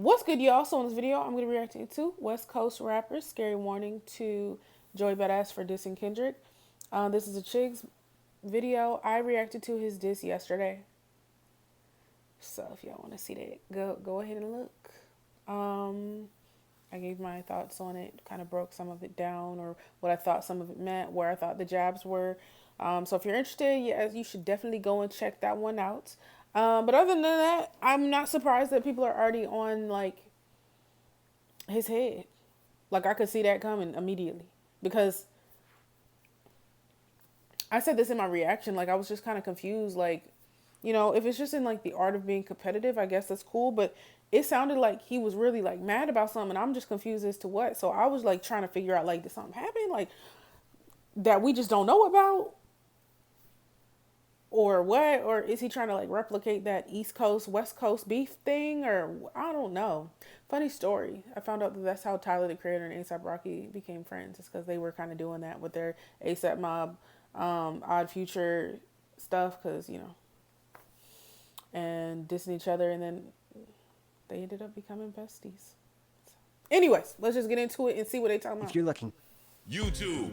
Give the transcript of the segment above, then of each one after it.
What's good, y'all? So in this video, I'm going to be reacting to West Coast rappers. Scary warning to Joey Badass for dissing Kendrick. This is a Chig's video. I reacted to his diss yesterday. So if y'all want to see that, go ahead and look. I gave my thoughts on it, kind of broke some of it down, or what I thought some of it meant, where I thought the jabs were. So if you're interested, yeah, you should definitely go and check that one out. But other than that, I'm not surprised that people are already on like his head. Like I could see that coming immediately because I said this in my reaction. Like I was just kind of confused. Like, if it's just in like the art of being competitive, I guess that's cool. But it sounded like he was really like mad about something, and I'm just confused as to what. So I was like trying to figure out like did something happen like that we just don't know about, or what, or is he trying to like replicate that East Coast West Coast beef thing, or I don't know. Funny story, I found out that that's how Tyler the Creator and ASAP Rocky became friends. It's because they were kind of doing that with their ASAP Mob Odd Future stuff, because and dissing each other, and then they ended up becoming besties. Anyways, let's just get into it and see what they talking about. If you're looking YouTube,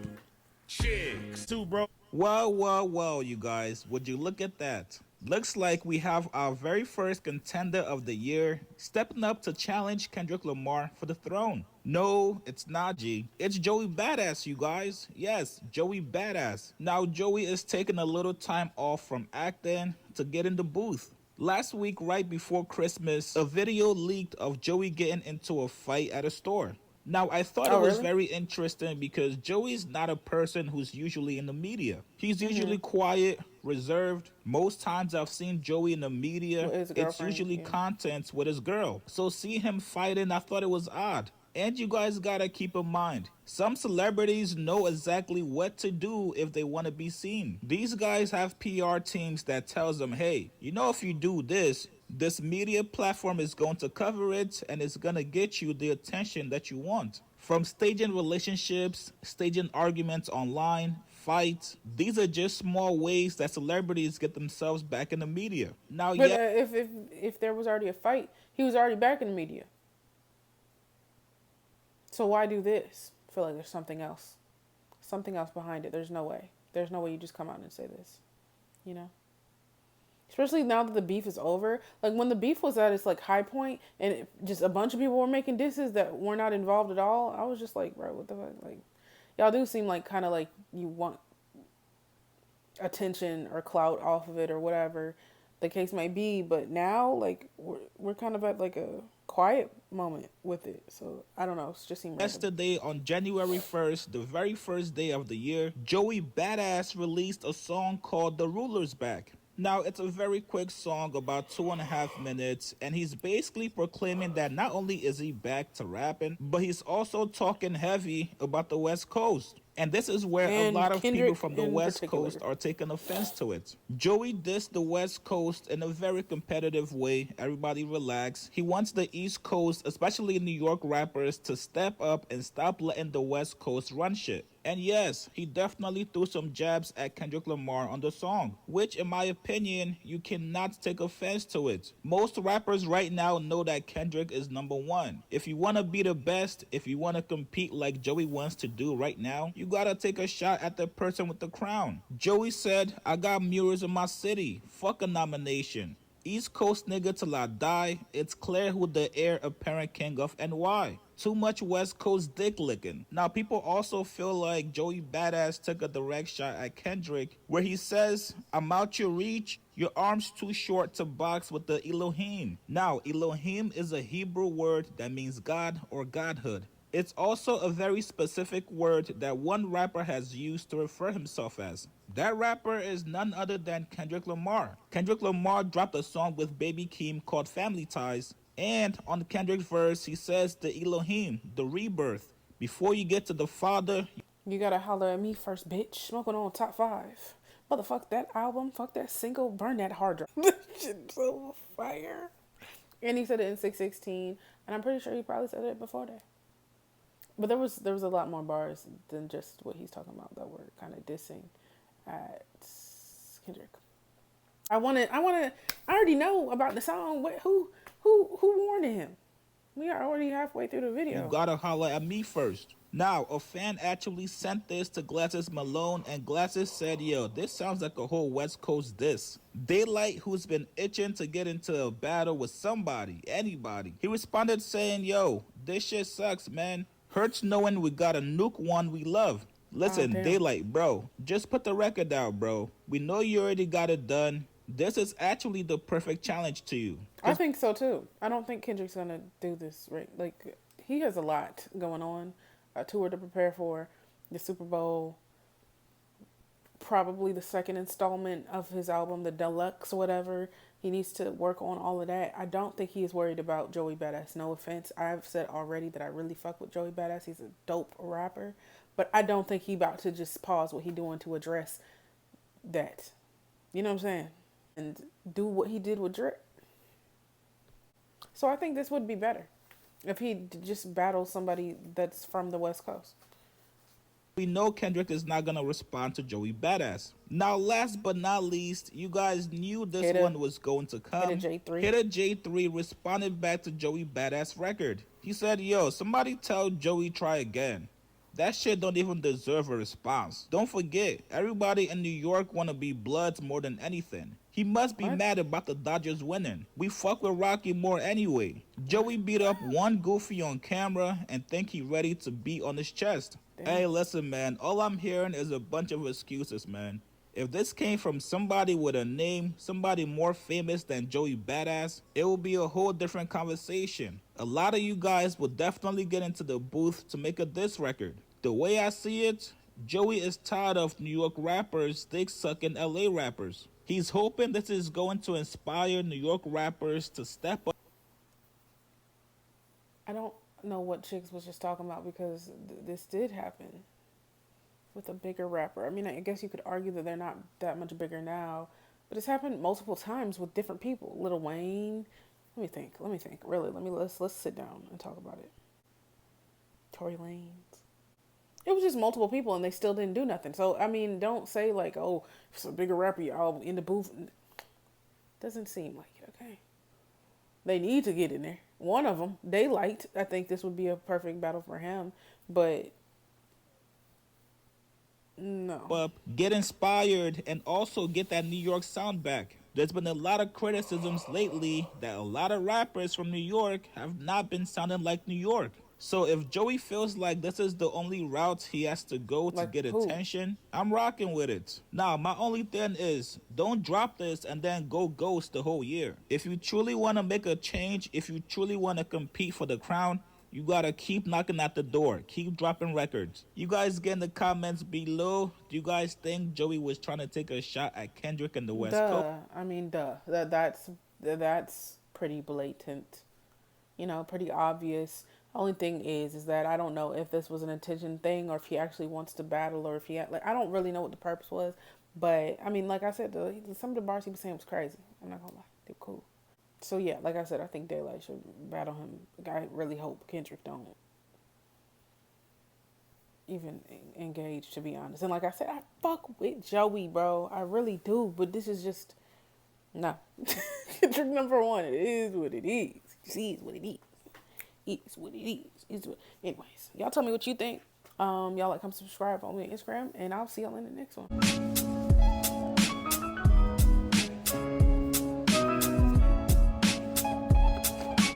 chicks, Too, bro. well, you guys, would you look at that? Looks like we have our very first contender of the year stepping up to challenge Kendrick Lamar for the throne. No, it's not G. It's Joey Badass, you guys. Yes, Joey Badass. Now, Joey is taking a little time off from acting to get in the booth. Last week, right before Christmas, a video leaked of Joey getting into a fight at a store. Now, I thought Oh, it was really? very interesting because Joey's not a person who's usually in the media. He's usually quiet, reserved. Most times I've seen Joey in the media, With his it's girlfriend, usually yeah. content with his girl. So see him fighting, I thought it was odd. And you guys gotta keep in mind, some celebrities know exactly what to do if they want to be seen. These guys have PR teams that tells them, hey, if you do this, this media platform is going to cover it and it's going to get you the attention that you want. From staging relationships, staging arguments online, fights, these are just small ways that celebrities get themselves back in the media. Now, But yeah, if there was already a fight, he was already back in the media. So why do this? I feel like there's something else behind it. There's no way. There's no way you just come out and say this, you know. Especially now that the beef is over. Like when the beef was at its like high point, and just a bunch of people were making disses that were not involved at all. I was just like, bro, what the fuck? Like, y'all do seem like kind of like you want attention or clout off of it or whatever the case might be. But now, like, we're kind of at like a quiet moment with it. So I don't know. It just seemed random. yesterday on January 1st, the very first day of the year, Joey Badass released a song called The Ruler's Back. Now, it's a very quick song, about 2.5 minutes, and he's basically proclaiming that not only is he back to rapping, but he's also talking heavy about the West Coast. And this is where a And lot of people Kendrick from the in West particular. Coast are taking offense to it. Joey dissed the West Coast in a very competitive way. Everybody relax. He wants the East Coast, especially New York rappers, to step up and stop letting the West Coast run shit. And yes, he definitely threw some jabs at Kendrick Lamar on the song, which in my opinion, you cannot take offense to it. Most rappers right now know that Kendrick is number one. If you want to be the best, if you want to compete like Joey wants to do right now, you gotta take a shot at the person with the crown. Joey said, I got murals in my city, fuck a nomination. East Coast nigga till I die, it's clear who the heir apparent king of NY. Too much West Coast dick licking. Now, people also feel like Joey Badass took a direct shot at Kendrick, where he says, I'm out your reach, your arm's too short to box with the Elohim. Now, Elohim is a Hebrew word that means God or Godhood. It's also a very specific word that one rapper has used to refer himself as. That rapper is none other than Kendrick Lamar. Kendrick Lamar dropped a song with Baby Keem called Family Ties, and on Kendrick's verse, he says the Elohim, the rebirth. Before you get to the Father, You gotta holler at me first, bitch. Smoking on top 5. Motherfuck that album. Fuck that single. Burn that hard drive. That shit's so fire. And he said it in 616, and I'm pretty sure he probably said it before that. But there was a lot more bars than just what he's talking about that were kind of dissing at Kendrick. I already know about the song. Who warned him? We are already halfway through the You video. gotta holler at me first. Now, a fan actually sent this to Glasses Malone, and Glasses said, yo, this sounds like a whole West Coast diss. Daylight, who's been itching to get into a battle with somebody, anybody. He responded saying, yo, this shit sucks, man. Hurts knowing we got a nuke one we love. Oh, Listen, damn. Daylight, bro, just put the record out, bro. We know you already got it done. This is actually the perfect challenge to you. I think so too. I don't think Kendrick's gonna do this right. Like, he has a lot going on, a tour to prepare for, the Super Bowl, probably the second installment of his album, the deluxe, whatever. He needs to work on all of that. I don't think he is worried about Joey Badass. No offense, I've said already that I really fuck with Joey Badass. He's a dope rapper, but I don't think he about to just pause what he doing to address that. You know what I'm saying? And do what he did with Drake. So I think this would be better if he just battles somebody that's from the West Coast. We know Kendrick is not gonna respond to Joey Badass. Now, last but not least, you guys knew this one was going to come. Hitta J3 responded back to Joey Badass record. He said, yo, somebody tell Joey try again. That shit don't even deserve a response. Don't forget, everybody in New York wanna be Bloods more than anything. He must be mad about the Dodgers winning. We fuck with Rocky more anyway. Joey beat up one goofy on camera and think he ready to beat on his chest. Damn. Hey, listen, man, all I'm hearing is a bunch of excuses, man. If this came from somebody with a name, somebody more famous than Joey Badass, it will be a whole different conversation. A lot of you guys will definitely get into the booth to make a diss record. The way I see it, Joey is tired of New York rappers dick-sucking LA rappers. He's hoping this is going to inspire New York rappers to step up. I don't know what Chicks was just talking about because this did happen with a bigger rapper. I mean, I guess you could argue that they're not that much bigger now, but it's happened multiple times with different people. Lil Wayne. Let me think. Really, let's sit down and talk about it. Tory Lanez. It was just multiple people and they still didn't do nothing. So, I mean, don't say like, oh, if it's a bigger rapper, y'all in the booth. Doesn't seem like it, okay? They need to get in there. One of them, Daylight, I think this would be a perfect battle for him. But, no. Get inspired and also get that New York sound back. There's been a lot of criticisms lately that a lot of rappers from New York have not been sounding like New York. So if Joey feels like this is the only route he has to go to get attention, I'm rocking with it. Now, my only thing is, don't drop this and then go ghost the whole year. If you truly want to make a change, if you truly want to compete for the crown, you gotta keep knocking at the door. Keep dropping records. You guys get in the comments below. Do you guys think Joey was trying to take a shot at Kendrick in the West Coast? I mean, that's pretty blatant. You know, pretty obvious. Only thing is that I don't know if this was an attention thing or if he actually wants to battle or if he I don't really know what the purpose was. But I mean, like I said, some of the bars he was saying was crazy. I'm not gonna lie, they're cool. So yeah, like I said, I think Daylight should battle him. I really hope Kendrick don't even engage, to be honest. And like I said, I fuck with Joey, bro. I really do. But this is just no. Kendrick #1. It is what it is. See, it's what it is. It's what it is. Anyways, y'all tell me what you think. Y'all like, come subscribe on me on Instagram, and I'll see y'all in the next one.